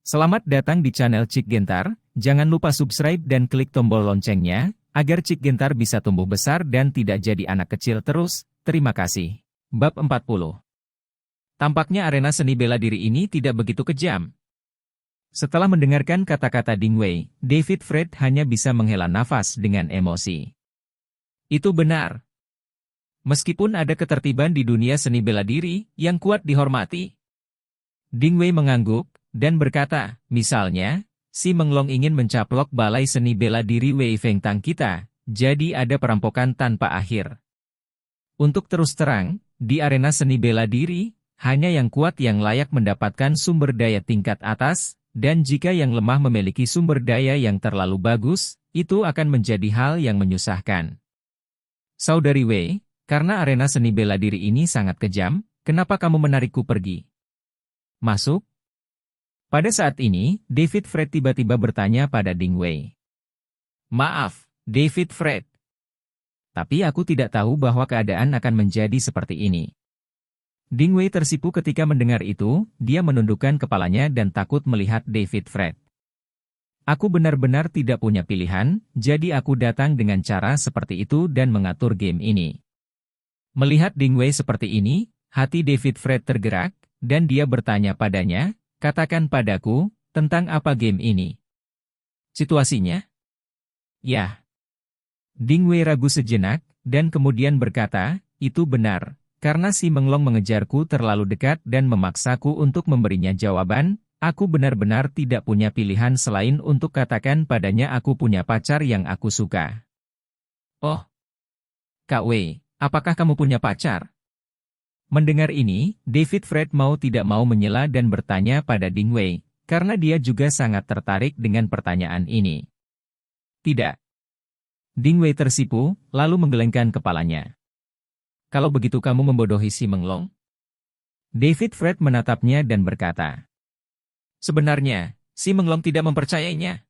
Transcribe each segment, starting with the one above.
Selamat datang di channel Cik Gentar, jangan lupa subscribe dan klik tombol loncengnya, agar Cik Gentar bisa tumbuh besar dan tidak jadi anak kecil terus, terima kasih. Bab 40. Tampaknya arena seni bela diri ini tidak begitu kejam. Setelah mendengarkan kata-kata Ding Wei, David Fred hanya bisa menghela nafas dengan emosi. Itu benar. Meskipun ada ketertiban di dunia seni bela diri, yang kuat dihormati. Ding Wei mengangguk, dan berkata, misalnya, si Menglong ingin mencaplok balai seni bela diri Wei Feng Tang kita, jadi ada perampokan tanpa akhir. Untuk terus terang, di arena seni bela diri, hanya yang kuat yang layak mendapatkan sumber daya tingkat atas, dan jika yang lemah memiliki sumber daya yang terlalu bagus, itu akan menjadi hal yang menyusahkan. Saudari Wei, karena arena seni bela diri ini sangat kejam, kenapa kamu menarikku pergi? Masuk? Pada saat ini, David Fred tiba-tiba bertanya pada Ding Wei. Maaf, David Fred. Tapi aku tidak tahu bahwa keadaan akan menjadi seperti ini. Ding Wei tersipu ketika mendengar itu, dia menundukkan kepalanya dan takut melihat David Fred. Aku benar-benar tidak punya pilihan, jadi aku datang dengan cara seperti itu dan mengatur game ini. Melihat Ding Wei seperti ini, hati David Fred tergerak, dan dia bertanya padanya, katakan padaku, tentang apa game ini? Situasinya? Ya. Ding Wei ragu sejenak, dan kemudian berkata, itu benar, karena si Menglong mengejarku terlalu dekat dan memaksaku untuk memberinya jawaban, aku benar-benar tidak punya pilihan selain untuk katakan padanya aku punya pacar yang aku suka. Oh. Kak Wei, apakah kamu punya pacar? Mendengar ini, David Fred mau tidak mau menyela dan bertanya pada Ding Wei, karena dia juga sangat tertarik dengan pertanyaan ini. Tidak. Ding Wei tersipu, lalu menggelengkan kepalanya. Kalau begitu kamu membodohi si Menglong? David Fred menatapnya dan berkata. Sebenarnya, si Menglong tidak mempercayainya.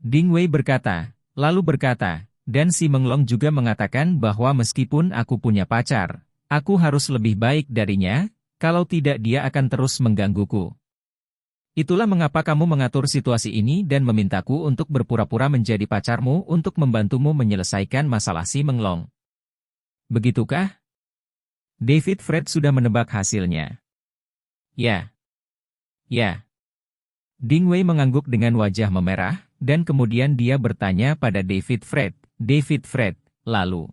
Ding Wei berkata, dan si Menglong juga mengatakan bahwa meskipun aku punya pacar, aku harus lebih baik darinya, kalau tidak dia akan terus menggangguku. Itulah mengapa kamu mengatur situasi ini dan memintaku untuk berpura-pura menjadi pacarmu untuk membantumu menyelesaikan masalah si Menglong. Begitukah? David Fred sudah menebak hasilnya. Ya. Ya. Ding Wei mengangguk dengan wajah memerah, dan kemudian dia bertanya pada David Fred, lalu.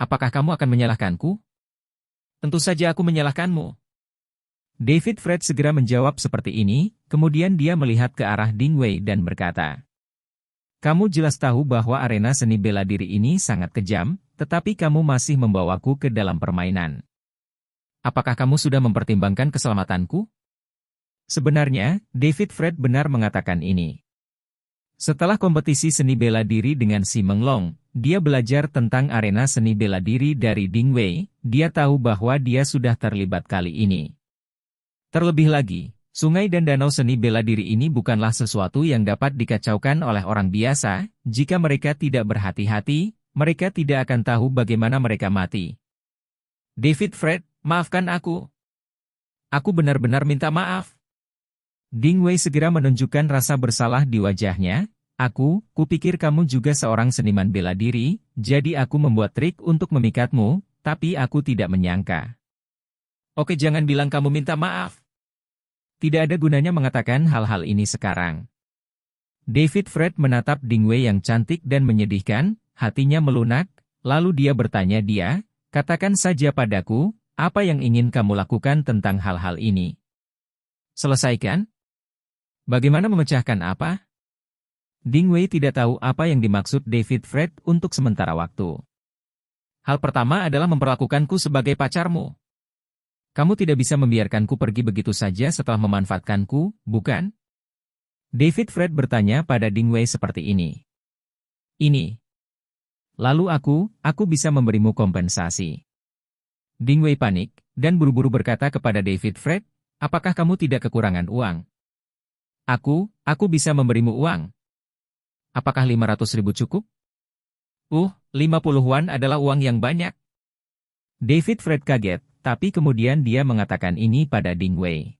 Apakah kamu akan menyalahkanku? Tentu saja aku menyalahkanmu. David Fred segera menjawab seperti ini, kemudian dia melihat ke arah Ding Wei dan berkata. Kamu jelas tahu bahwa arena seni bela diri ini sangat kejam, tetapi kamu masih membawaku ke dalam permainan. Apakah kamu sudah mempertimbangkan keselamatanku? Sebenarnya, David Fred benar mengatakan ini. Setelah kompetisi seni bela diri dengan si Menglong, dia belajar tentang arena seni bela diri dari Ding Wei, dia tahu bahwa dia sudah terlibat kali ini. Terlebih lagi, sungai dan danau seni bela diri ini bukanlah sesuatu yang dapat dikacaukan oleh orang biasa, jika mereka tidak berhati-hati, mereka tidak akan tahu bagaimana mereka mati. David Fred, maafkan aku. Aku benar-benar minta maaf. Ding Wei segera menunjukkan rasa bersalah di wajahnya. Kupikir kamu juga seorang seniman bela diri, jadi aku membuat trik untuk memikatmu, tapi aku tidak menyangka. Oke, jangan bilang kamu minta maaf. Tidak ada gunanya mengatakan hal-hal ini sekarang. David Fred menatap Ding Wei yang cantik dan menyedihkan, hatinya melunak, lalu dia bertanya katakan saja padaku, apa yang ingin kamu lakukan tentang hal-hal ini? Selesaikan? Bagaimana memecahkan apa? Ding Wei tidak tahu apa yang dimaksud David Fred untuk sementara waktu. Hal pertama adalah memperlakukanku sebagai pacarmu. Kamu tidak bisa membiarkanku pergi begitu saja setelah memanfaatkanku, bukan? David Fred bertanya pada Ding Wei seperti ini. Ini. Lalu aku bisa memberimu kompensasi. Ding Wei panik, dan buru-buru berkata kepada David Fred, apakah kamu tidak kekurangan uang? Aku bisa memberimu uang. Apakah 500.000 cukup? 50 yuan adalah uang yang banyak. David Fred kaget, tapi kemudian dia mengatakan ini pada Ding Wei.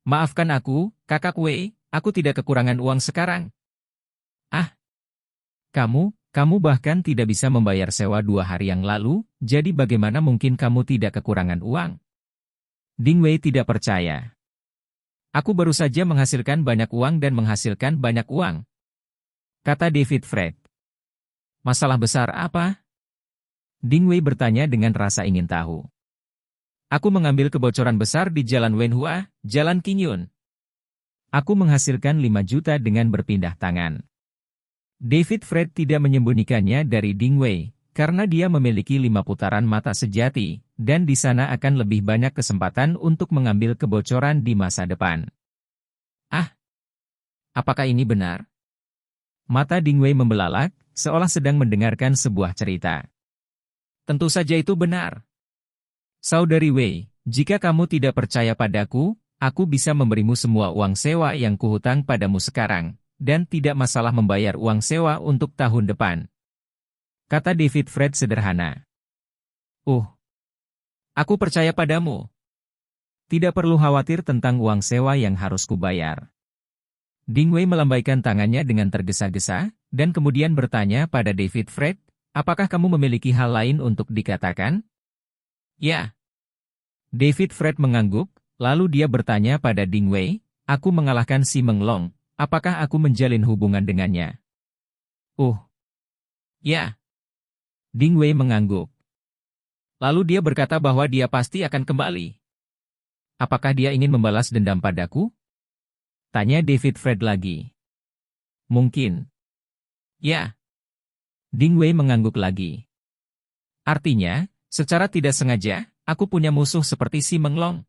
Maafkan aku, Kakak Wei, aku tidak kekurangan uang sekarang. Ah, kamu bahkan tidak bisa membayar sewa 2 hari yang lalu, jadi bagaimana mungkin kamu tidak kekurangan uang? Ding Wei tidak percaya. Aku baru saja menghasilkan banyak uang dan menghasilkan banyak uang, kata David Fred. Masalah besar apa? Ding Wei bertanya dengan rasa ingin tahu. Aku mengambil kebocoran besar di Jalan Wenhua, Jalan Qingyun. Aku menghasilkan 5 juta dengan berpindah tangan. David Fred tidak menyembunyikannya dari Ding Wei, karena dia memiliki 5 putaran mata sejati, dan di sana akan lebih banyak kesempatan untuk mengambil kebocoran di masa depan. Ah, apakah ini benar? Mata Ding Wei membelalak, seolah sedang mendengarkan sebuah cerita. Tentu saja itu benar. Saudari Wei, jika kamu tidak percaya padaku, aku bisa memberimu semua uang sewa yang kuhutang padamu sekarang, dan tidak masalah membayar uang sewa untuk tahun depan. Kata David Fred sederhana. Aku percaya padamu. Tidak perlu khawatir tentang uang sewa yang harus kubayar. Ding Wei melambaikan tangannya dengan tergesa-gesa, dan kemudian bertanya pada David Fred, apakah kamu memiliki hal lain untuk dikatakan? Ya. David Fred mengangguk, lalu dia bertanya pada Ding Wei, aku mengalahkan Si Menglong, apakah aku menjalin hubungan dengannya? Ya. Ding Wei mengangguk. Lalu dia berkata bahwa dia pasti akan kembali. Apakah dia ingin membalas dendam padaku? Tanya David Fred lagi. Mungkin. Ya. Ding Wei mengangguk lagi. Artinya, secara tidak sengaja, aku punya musuh seperti Si Menglong.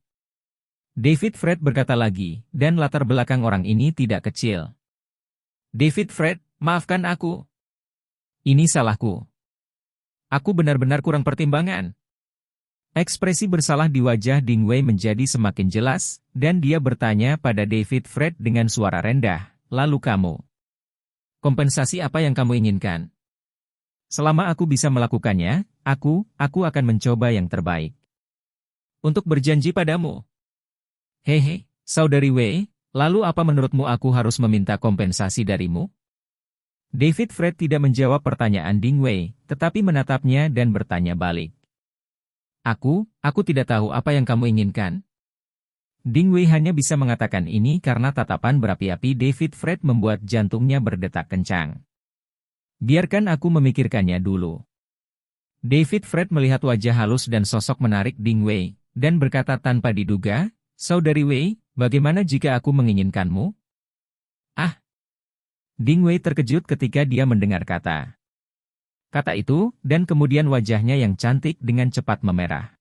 David Fred berkata lagi, dan latar belakang orang ini tidak kecil. David Fred, maafkan aku. Ini salahku. Aku benar-benar kurang pertimbangan. Ekspresi bersalah di wajah Ding Wei menjadi semakin jelas, dan dia bertanya pada David Fred dengan suara rendah, lalu kamu. Kompensasi apa yang kamu inginkan? Selama aku bisa melakukannya, aku akan mencoba yang terbaik. Untuk berjanji padamu. Hehe, Saudari Wei, lalu apa menurutmu aku harus meminta kompensasi darimu? David Fred tidak menjawab pertanyaan Ding Wei, tetapi menatapnya dan bertanya balik. Aku tidak tahu apa yang kamu inginkan. Ding Wei hanya bisa mengatakan ini karena tatapan berapi-api David Fred membuat jantungnya berdetak kencang. Biarkan aku memikirkannya dulu. David Fred melihat wajah halus dan sosok menarik Ding Wei, dan berkata tanpa diduga, Saudari Wei, bagaimana jika aku menginginkanmu? Ding Wei terkejut ketika dia mendengar kata itu, dan kemudian wajahnya yang cantik dengan cepat memerah.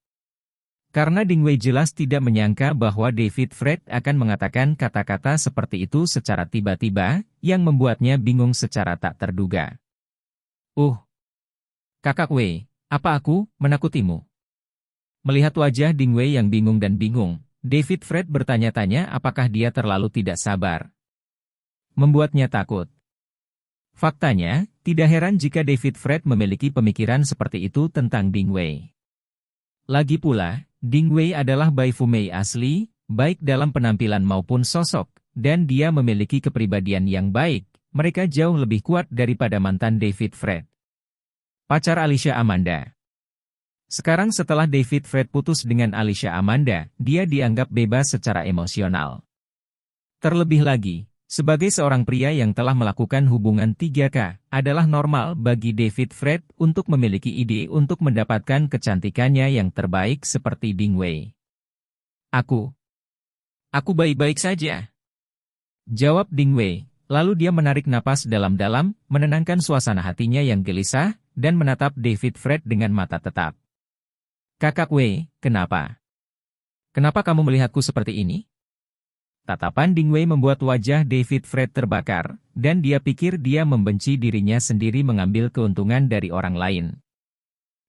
Karena Ding Wei jelas tidak menyangka bahwa David Fred akan mengatakan kata-kata seperti itu secara tiba-tiba, yang membuatnya bingung secara tak terduga. Kakak Wei, apa aku menakutimu? Melihat wajah Ding Wei yang bingung dan bingung, David Fred bertanya-tanya apakah dia terlalu tidak sabar. Membuatnya takut. Faktanya, tidak heran jika David Fred memiliki pemikiran seperti itu tentang Ding Wei. Lagi pula, Ding Wei adalah Bai Fumei asli, baik dalam penampilan maupun sosok, dan dia memiliki kepribadian yang baik, mereka jauh lebih kuat daripada mantan David Fred. Pacar Alicia Amanda. Sekarang setelah David Fred putus dengan Alicia Amanda, dia dianggap bebas secara emosional. Terlebih lagi, sebagai seorang pria yang telah melakukan hubungan 3K, adalah normal bagi David Fred untuk memiliki ide untuk mendapatkan kecantikannya yang terbaik seperti Ding Wei. Aku baik-baik saja. Jawab Ding Wei, lalu dia menarik napas dalam-dalam, menenangkan suasana hatinya yang gelisah, dan menatap David Fred dengan mata tetap. Kakak Wei, kenapa? Kenapa kamu melihatku seperti ini? Tatapan Ding Wei membuat wajah David Fred terbakar, dan dia pikir dia membenci dirinya sendiri mengambil keuntungan dari orang lain.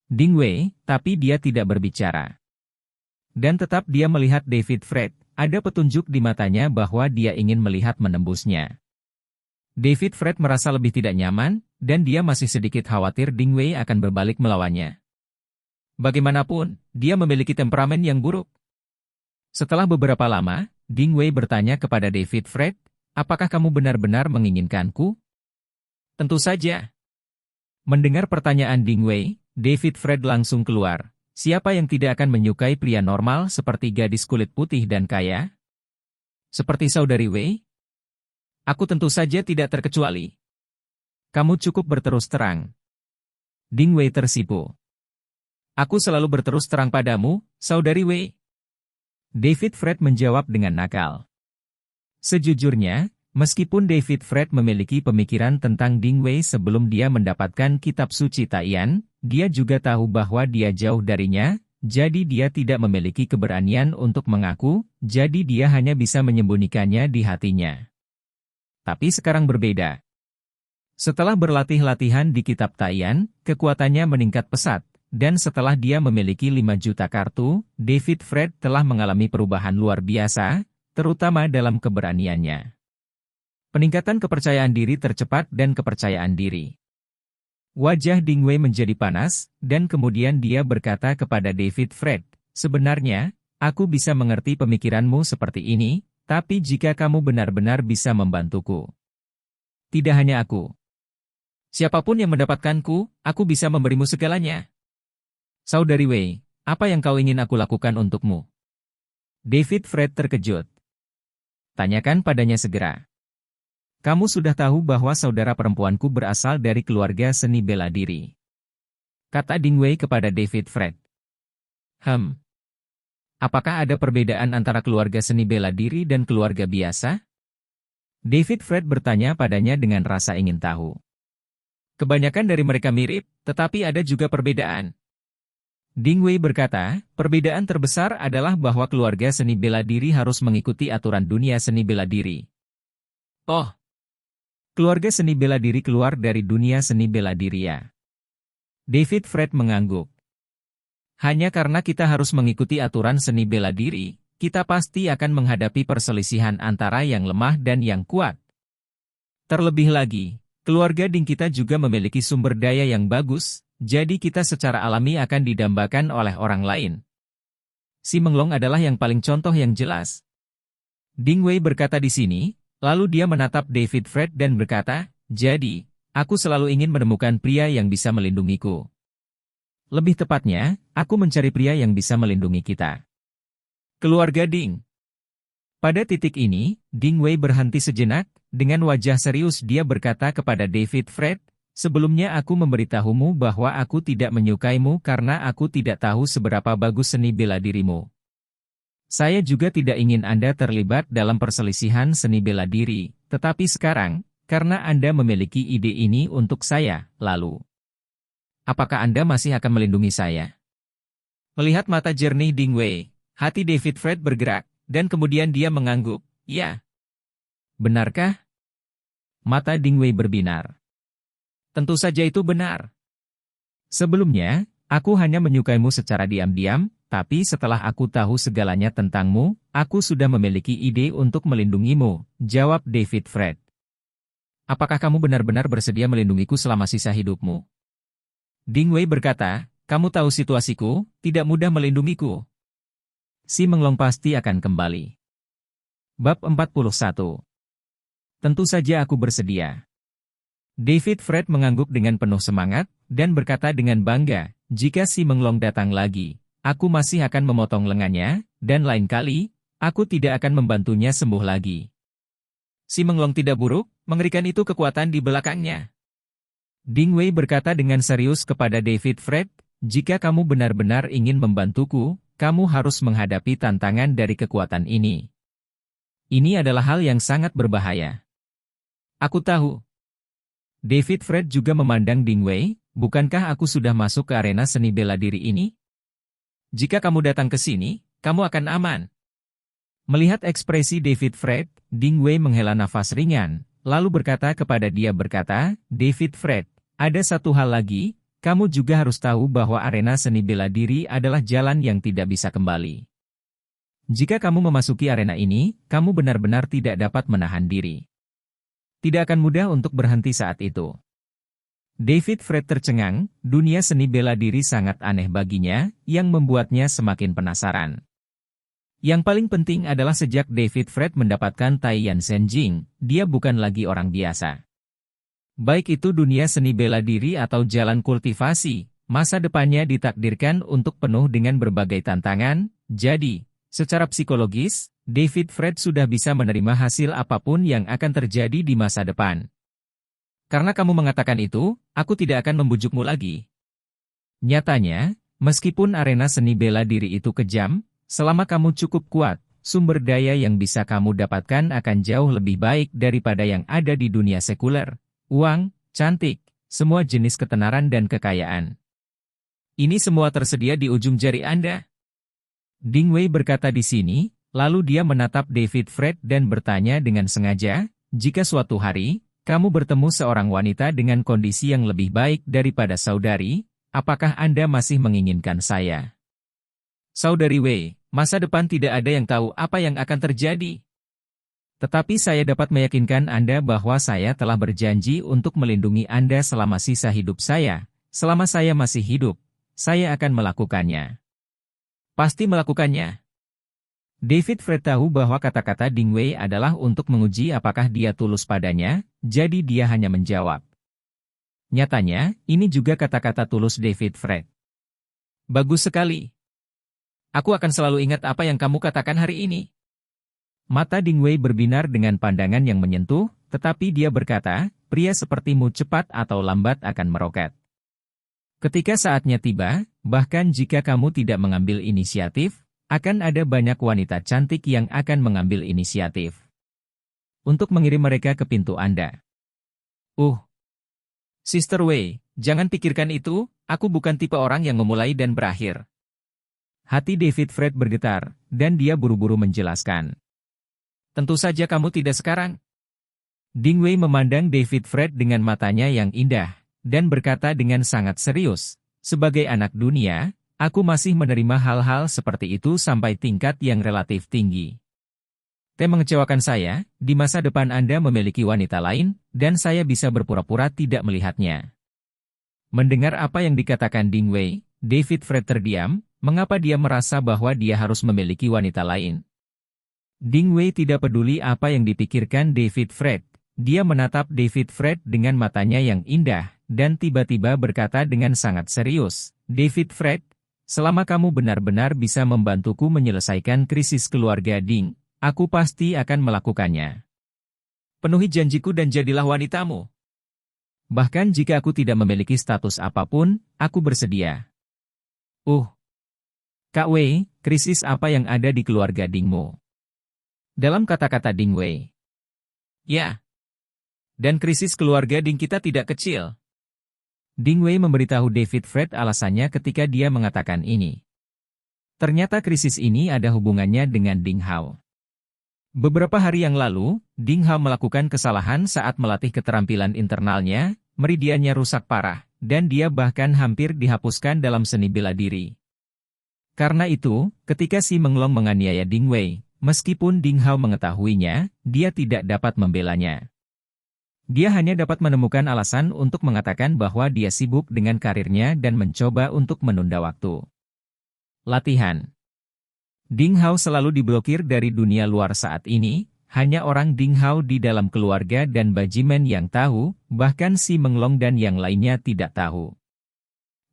Ding Wei, tapi dia tidak berbicara. Dan tetap dia melihat David Fred, ada petunjuk di matanya bahwa dia ingin melihat menembusnya. David Fred merasa lebih tidak nyaman, dan dia masih sedikit khawatir Ding Wei akan berbalik melawannya. Bagaimanapun, dia memiliki temperamen yang buruk. Setelah beberapa lama, Ding Wei bertanya kepada David Fred, apakah kamu benar-benar menginginkanku? Tentu saja. Mendengar pertanyaan Ding Wei, David Fred langsung keluar. Siapa yang tidak akan menyukai pria normal seperti gadis kulit putih dan kaya? Seperti saudari Wei? Aku tentu saja tidak terkecuali. Kamu cukup berterus terang. Ding Wei tersipu. Aku selalu berterus terang padamu, saudari Wei. David Fred menjawab dengan nakal. Sejujurnya, meskipun David Fred memiliki pemikiran tentang Ding Wei sebelum dia mendapatkan kitab suci Taiyan, dia juga tahu bahwa dia jauh darinya, jadi dia tidak memiliki keberanian untuk mengaku, jadi dia hanya bisa menyembunyikannya di hatinya. Tapi sekarang berbeda. Setelah berlatih latihan di kitab Taiyan, kekuatannya meningkat pesat, dan setelah dia memiliki 5 juta kartu, David Fred telah mengalami perubahan luar biasa, terutama dalam keberaniannya. Peningkatan kepercayaan diri tercepat dan kepercayaan diri. Wajah Ding Wei menjadi panas, dan kemudian dia berkata kepada David Fred, sebenarnya, aku bisa mengerti pemikiranmu seperti ini, tapi jika kamu benar-benar bisa membantuku. Tidak hanya aku. Siapapun yang mendapatkanku, aku bisa memberimu segalanya. Saudari Wei, apa yang kau ingin aku lakukan untukmu? David Fred terkejut. Tanyakan padanya segera. Kamu sudah tahu bahwa saudara perempuanku berasal dari keluarga seni bela diri. Kata Ding Wei kepada David Fred. Apakah ada perbedaan antara keluarga seni bela diri dan keluarga biasa? David Fred bertanya padanya dengan rasa ingin tahu. Kebanyakan dari mereka mirip, tetapi ada juga perbedaan. Ding Wei berkata, perbedaan terbesar adalah bahwa keluarga seni bela diri harus mengikuti aturan dunia seni bela diri. Oh, keluarga seni bela diri keluar dari dunia seni bela diri ya. David Fred mengangguk. Hanya karena kita harus mengikuti aturan seni bela diri, kita pasti akan menghadapi perselisihan antara yang lemah dan yang kuat. Terlebih lagi, keluarga Ding kita juga memiliki sumber daya yang bagus, jadi kita secara alami akan didambakan oleh orang lain. Si Menglong adalah yang paling contoh yang jelas. Ding Wei berkata di sini, lalu dia menatap David Fred dan berkata, jadi, aku selalu ingin menemukan pria yang bisa melindungiku. Lebih tepatnya, aku mencari pria yang bisa melindungi kita. Keluarga Ding. Pada titik ini, Ding Wei berhenti sejenak, dengan wajah serius dia berkata kepada David Fred, sebelumnya aku memberitahumu bahwa aku tidak menyukaimu karena aku tidak tahu seberapa bagus seni bela dirimu. Saya juga tidak ingin Anda terlibat dalam perselisihan seni bela diri, tetapi sekarang, karena Anda memiliki ide ini untuk saya, lalu. Apakah Anda masih akan melindungi saya? Melihat mata jernih Ding Wei, hati David Fred bergerak, dan kemudian dia mengangguk, ya. Benarkah? Mata Ding Wei berbinar. Tentu saja itu benar. Sebelumnya, aku hanya menyukaimu secara diam-diam, tapi setelah aku tahu segalanya tentangmu, aku sudah memiliki ide untuk melindungimu, jawab David Fred. Apakah kamu benar-benar bersedia melindungiku selama sisa hidupmu? Ding Wei berkata, kamu tahu situasiku, tidak mudah melindungiku. Si Menglong pasti akan kembali. Bab 41. Tentu saja aku bersedia. David Fred mengangguk dengan penuh semangat, dan berkata dengan bangga, jika si Menglong datang lagi, aku masih akan memotong lengannya, dan lain kali, aku tidak akan membantunya sembuh lagi. Si Menglong tidak buruk, mengerikan itu kekuatan di belakangnya. Ding Wei berkata dengan serius kepada David Fred, jika kamu benar-benar ingin membantuku, kamu harus menghadapi tantangan dari kekuatan ini. Ini adalah hal yang sangat berbahaya. Aku tahu. David Fred juga memandang Ding Wei, bukankah aku sudah masuk ke arena seni bela diri ini? Jika kamu datang ke sini, kamu akan aman. Melihat ekspresi David Fred, Ding Wei menghela nafas ringan, lalu berkata kepada dia David Fred, ada satu hal lagi, kamu juga harus tahu bahwa arena seni bela diri adalah jalan yang tidak bisa kembali. Jika kamu memasuki arena ini, kamu benar-benar tidak dapat menahan diri. Tidak akan mudah untuk berhenti saat itu. David Fred tercengang, dunia seni bela diri sangat aneh baginya, yang membuatnya semakin penasaran. Yang paling penting adalah sejak David Fred mendapatkan Taiyan Senjing, dia bukan lagi orang biasa. Baik itu dunia seni bela diri atau jalan kultivasi, masa depannya ditakdirkan untuk penuh dengan berbagai tantangan. Jadi, secara psikologis, David Fred sudah bisa menerima hasil apapun yang akan terjadi di masa depan. Karena kamu mengatakan itu, aku tidak akan membujukmu lagi. Nyatanya, meskipun arena seni bela diri itu kejam, selama kamu cukup kuat, sumber daya yang bisa kamu dapatkan akan jauh lebih baik daripada yang ada di dunia sekuler. Uang, cantik, semua jenis ketenaran dan kekayaan. Ini semua tersedia di ujung jari Anda. Ding Wei berkata di sini, lalu dia menatap David Fred dan bertanya dengan sengaja, jika suatu hari, kamu bertemu seorang wanita dengan kondisi yang lebih baik daripada saudari, apakah Anda masih menginginkan saya? Saudari Wei, masa depan tidak ada yang tahu apa yang akan terjadi. Tetapi saya dapat meyakinkan Anda bahwa saya telah berjanji untuk melindungi Anda selama sisa hidup saya. Selama saya masih hidup, saya akan melakukannya. Pasti melakukannya. David Fred tahu bahwa kata-kata Ding Wei adalah untuk menguji apakah dia tulus padanya, jadi dia hanya menjawab. Nyatanya, ini juga kata-kata tulus David Fred. Bagus sekali. Aku akan selalu ingat apa yang kamu katakan hari ini. Mata Ding Wei berbinar dengan pandangan yang menyentuh, tetapi dia berkata, pria sepertimu cepat atau lambat akan meroket. Ketika saatnya tiba, bahkan jika kamu tidak mengambil inisiatif, akan ada banyak wanita cantik yang akan mengambil inisiatif untuk mengirim mereka ke pintu Anda. Sister Wei, jangan pikirkan itu, aku bukan tipe orang yang memulai dan berakhir. Hati David Fred bergetar, dan dia buru-buru menjelaskan. Tentu saja kamu tidak sekarang. Ding Wei memandang David Fred dengan matanya yang indah, dan berkata dengan sangat serius, sebagai anak dunia, aku masih menerima hal-hal seperti itu sampai tingkat yang relatif tinggi. Mengecewakan saya, di masa depan Anda memiliki wanita lain, dan saya bisa berpura-pura tidak melihatnya. Mendengar apa yang dikatakan Ding Wei, David Fred terdiam, mengapa dia merasa bahwa dia harus memiliki wanita lain. Ding Wei tidak peduli apa yang dipikirkan David Fred. Dia menatap David Fred dengan matanya yang indah, dan tiba-tiba berkata dengan sangat serius, David Fred, selama kamu benar-benar bisa membantuku menyelesaikan krisis keluarga Ding, aku pasti akan melakukannya. Penuhi janjiku dan jadilah wanitamu. Bahkan jika aku tidak memiliki status apapun, aku bersedia. Kak Wei, krisis apa yang ada di keluarga Dingmu? Dalam kata-kata Ding Wei. Ya. Dan krisis keluarga Ding kita tidak kecil. Ding Wei memberitahu David Fred alasannya ketika dia mengatakan ini. Ternyata krisis ini ada hubungannya dengan Ding Hao. Beberapa hari yang lalu, Ding Hao melakukan kesalahan saat melatih keterampilan internalnya, meridiannya rusak parah, dan dia bahkan hampir dihapuskan dalam seni bela diri. Karena itu, ketika Si Menglong menganiaya Ding Wei, meskipun Ding Hao mengetahuinya, dia tidak dapat membelanya. Dia hanya dapat menemukan alasan untuk mengatakan bahwa dia sibuk dengan karirnya dan mencoba untuk menunda waktu. Latihan. Ding Hao selalu diblokir dari dunia luar saat ini, hanya orang Ding Hao di dalam keluarga dan Bajimen yang tahu, bahkan Si Menglong dan yang lainnya tidak tahu.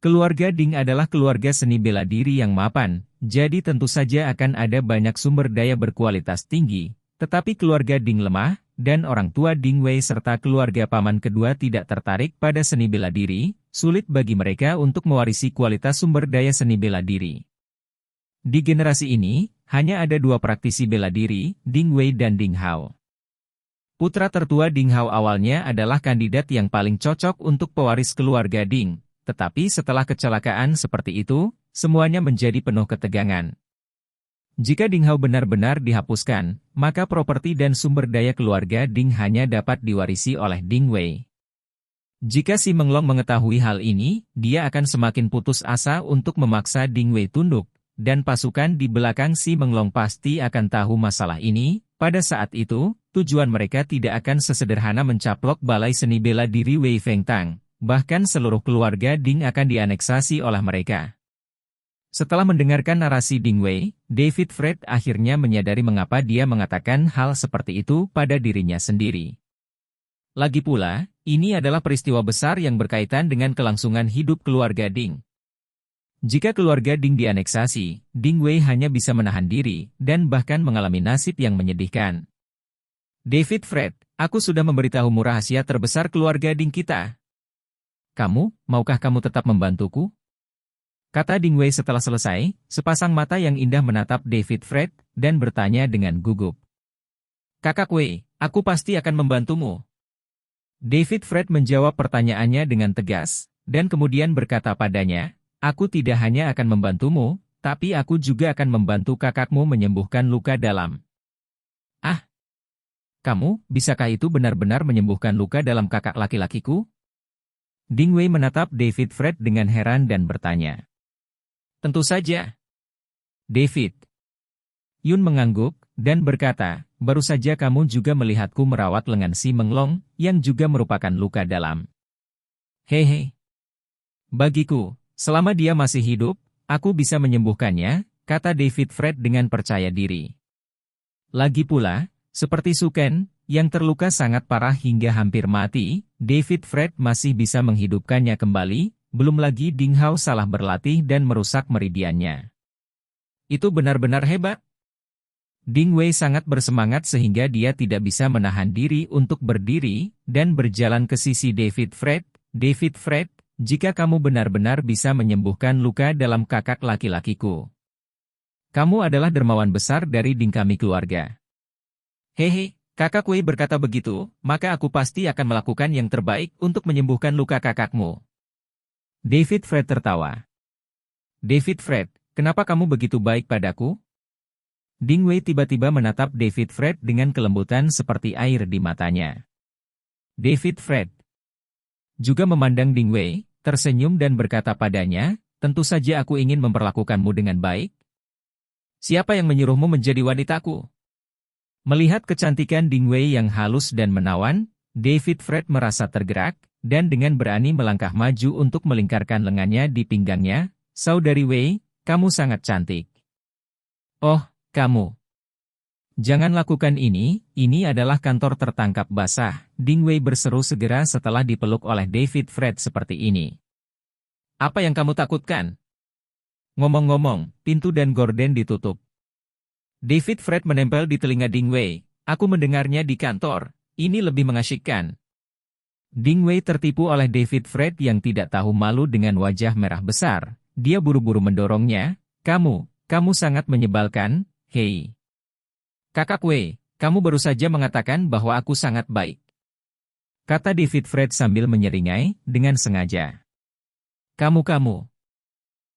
Keluarga Ding adalah keluarga seni bela diri yang mapan, jadi tentu saja akan ada banyak sumber daya berkualitas tinggi, tetapi keluarga Ding lemah, dan orang tua Ding Wei serta keluarga paman kedua tidak tertarik pada seni bela diri, sulit bagi mereka untuk mewarisi kualitas sumber daya seni bela diri. Di generasi ini, hanya ada dua praktisi bela diri, Ding Wei dan Ding Hao. Putra tertua Ding Hao awalnya adalah kandidat yang paling cocok untuk pewaris keluarga Ding, tetapi setelah kecelakaan seperti itu, semuanya menjadi penuh ketegangan. Jika Ding Hao benar-benar dihapuskan, maka properti dan sumber daya keluarga Ding hanya dapat diwarisi oleh Ding Wei. Jika Si Menglong mengetahui hal ini, dia akan semakin putus asa untuk memaksa Ding Wei tunduk, dan pasukan di belakang Si Menglong pasti akan tahu masalah ini. Pada saat itu, tujuan mereka tidak akan sesederhana mencaplok balai seni bela diri Wei Fengtang, bahkan seluruh keluarga Ding akan dianeksasi oleh mereka. Setelah mendengarkan narasi Ding Wei, David Fred akhirnya menyadari mengapa dia mengatakan hal seperti itu pada dirinya sendiri. Lagi pula, ini adalah peristiwa besar yang berkaitan dengan kelangsungan hidup keluarga Ding. Jika keluarga Ding dianeksasi, Ding Wei hanya bisa menahan diri dan bahkan mengalami nasib yang menyedihkan. David Fred, aku sudah memberitahumu rahasia terbesar keluarga Ding kita. Maukah kamu tetap membantuku? Kata Ding Wei setelah selesai, sepasang mata yang indah menatap David Fred, dan bertanya dengan gugup. Kakak Wei, aku pasti akan membantumu. David Fred menjawab pertanyaannya dengan tegas, dan kemudian berkata padanya, aku tidak hanya akan membantumu, tapi aku juga akan membantu kakakmu menyembuhkan luka dalam. Ah, bisakah itu benar-benar menyembuhkan luka dalam kakak laki-lakiku? Ding Wei menatap David Fred dengan heran dan bertanya. Tentu saja. David. Yun mengangguk, dan berkata, baru saja kamu juga melihatku merawat lengan si Menglong, yang juga merupakan luka dalam. Hehe. Bagiku, selama dia masih hidup, aku bisa menyembuhkannya, kata David Fred dengan percaya diri. Lagi pula, seperti Suken, yang terluka sangat parah hingga hampir mati, David Fred masih bisa menghidupkannya kembali, belum lagi Ding Hao salah berlatih dan merusak meridiannya. Itu benar-benar hebat. Ding Wei sangat bersemangat sehingga dia tidak bisa menahan diri untuk berdiri dan berjalan ke sisi David Fred. David Fred, jika kamu benar-benar bisa menyembuhkan luka dalam kakak laki-lakiku. Kamu adalah dermawan besar dari Ding kami keluarga. Hehe, kakak Wei berkata begitu, maka aku pasti akan melakukan yang terbaik untuk menyembuhkan luka kakakmu. David Fred tertawa. David Fred, kenapa kamu begitu baik padaku? Ding Wei tiba-tiba menatap David Fred dengan kelembutan seperti air di matanya. David Fred juga memandang Ding Wei, tersenyum dan berkata padanya, tentu saja aku ingin memperlakukanmu dengan baik. Siapa yang menyuruhmu menjadi wanitaku? Melihat kecantikan Ding Wei yang halus dan menawan, David Fred merasa tergerak, dan dengan berani melangkah maju untuk melingkarkan lengannya di pinggangnya, Saudari Wei, kamu sangat cantik. Oh, kamu. Jangan lakukan ini adalah kantor tertangkap basah, Ding Wei berseru segera setelah dipeluk oleh David Fred seperti ini. Apa yang kamu takutkan? Ngomong-ngomong, pintu dan gorden ditutup. David Fred menempel di telinga Ding Wei, aku mendengarnya di kantor, ini lebih mengasyikkan. Ding Wei tertipu oleh David Fred yang tidak tahu malu dengan wajah merah besar. Dia buru-buru mendorongnya, kamu sangat menyebalkan, hei. Kakak Wei, kamu baru saja mengatakan bahwa aku sangat baik. Kata David Fred sambil menyeringai, dengan sengaja. Kamu.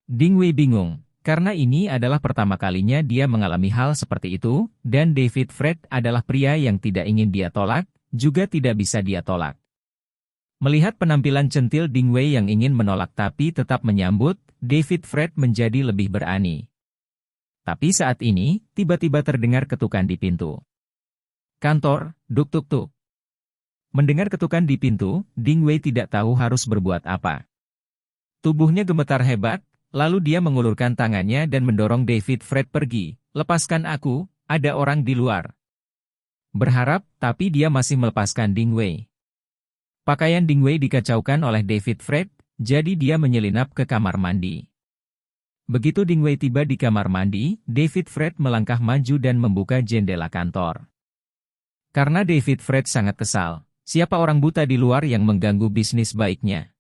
Ding Wei bingung, karena ini adalah pertama kalinya dia mengalami hal seperti itu, dan David Fred adalah pria yang tidak ingin dia tolak, juga tidak bisa dia tolak. Melihat penampilan centil Ding Wei yang ingin menolak tapi tetap menyambut, David Fred menjadi lebih berani. Tapi saat ini, tiba-tiba terdengar ketukan di pintu. Kantor, duk-tuk-tuk. Mendengar ketukan di pintu, Ding Wei tidak tahu harus berbuat apa. Tubuhnya gemetar hebat, lalu dia mengulurkan tangannya dan mendorong David Fred pergi. Lepaskan aku, ada orang di luar. Berharap, tapi dia masih melepaskan Ding Wei. Pakaian Ding Wei dikacaukan oleh David Fred, jadi dia menyelinap ke kamar mandi. Begitu Ding Wei tiba di kamar mandi, David Fred melangkah maju dan membuka jendela kantor. Karena David Fred sangat kesal, siapa orang buta di luar yang mengganggu bisnis baiknya?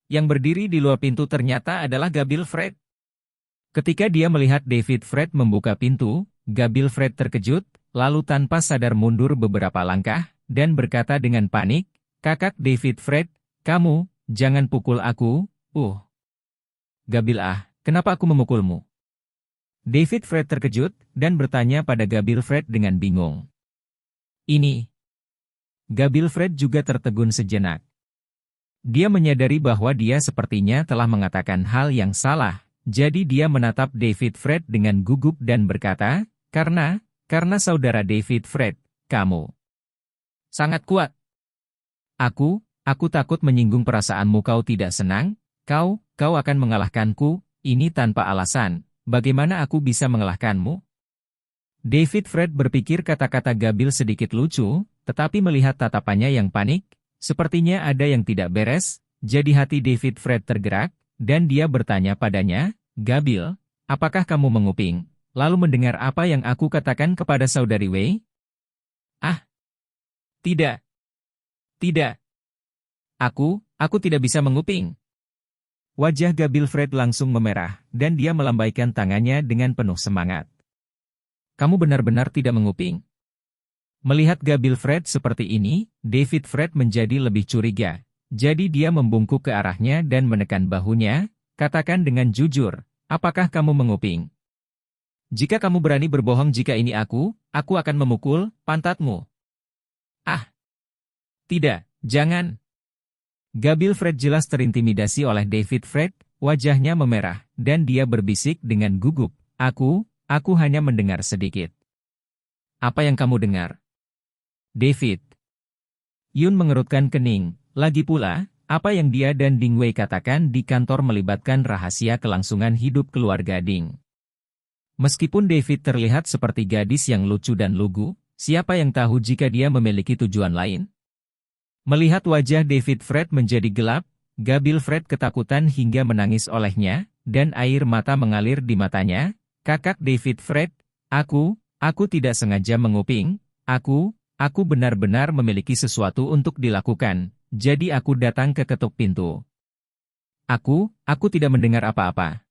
Yang berdiri di luar pintu ternyata adalah Gabil Fred. Ketika dia melihat David Fred membuka pintu, Gabil Fred terkejut, lalu tanpa sadar mundur beberapa langkah, dan berkata dengan panik, Kakak David Fred, kamu, jangan pukul aku, Gabil kenapa aku memukulmu? David Fred terkejut, dan bertanya pada Gabil Fred dengan bingung. Ini. Gabil Fred juga tertegun sejenak. Dia menyadari bahwa dia sepertinya telah mengatakan hal yang salah, jadi dia menatap David Fred dengan gugup dan berkata, karena saudara David Fred, kamu sangat kuat. Aku takut menyinggung perasaanmu kau tidak senang, kau akan mengalahkanku, Ini tanpa alasan, bagaimana aku bisa mengalahkanmu? David Fred berpikir kata-kata Gabil sedikit lucu, tetapi melihat tatapannya yang panik, sepertinya ada yang tidak beres, jadi hati David Fred tergerak, dan dia bertanya padanya, Gabil, apakah kamu menguping, lalu mendengar apa yang aku katakan kepada saudari Wei? Ah, tidak, tidak. Aku tidak bisa menguping. Wajah Gabil Fred langsung memerah, dan dia melambaikan tangannya dengan penuh semangat. Kamu benar-benar tidak menguping. Melihat Gabil Fred seperti ini, David Fred menjadi lebih curiga. Jadi dia membungkuk ke arahnya dan menekan bahunya, katakan dengan jujur, apakah kamu menguping? Jika kamu berani berbohong jika ini aku akan memukul pantatmu. Ah, tidak, jangan. Gabil Fred jelas terintimidasi oleh David Fred, wajahnya memerah, dan dia berbisik dengan gugup, Aku hanya mendengar sedikit. Apa yang kamu dengar? David. Yun mengerutkan kening. Lagi pula, apa yang dia dan Ding Wei katakan di kantor melibatkan rahasia kelangsungan hidup keluarga Ding. Meskipun David terlihat seperti gadis yang lucu dan lugu, siapa yang tahu jika dia memiliki tujuan lain? Melihat wajah David Fred menjadi gelap, Gabil Fred ketakutan hingga menangis olehnya, dan air mata mengalir di matanya. Kakak David Fred, aku tidak sengaja menguping, aku benar-benar memiliki sesuatu untuk dilakukan, jadi aku datang ke ketuk pintu. Aku tidak mendengar apa-apa.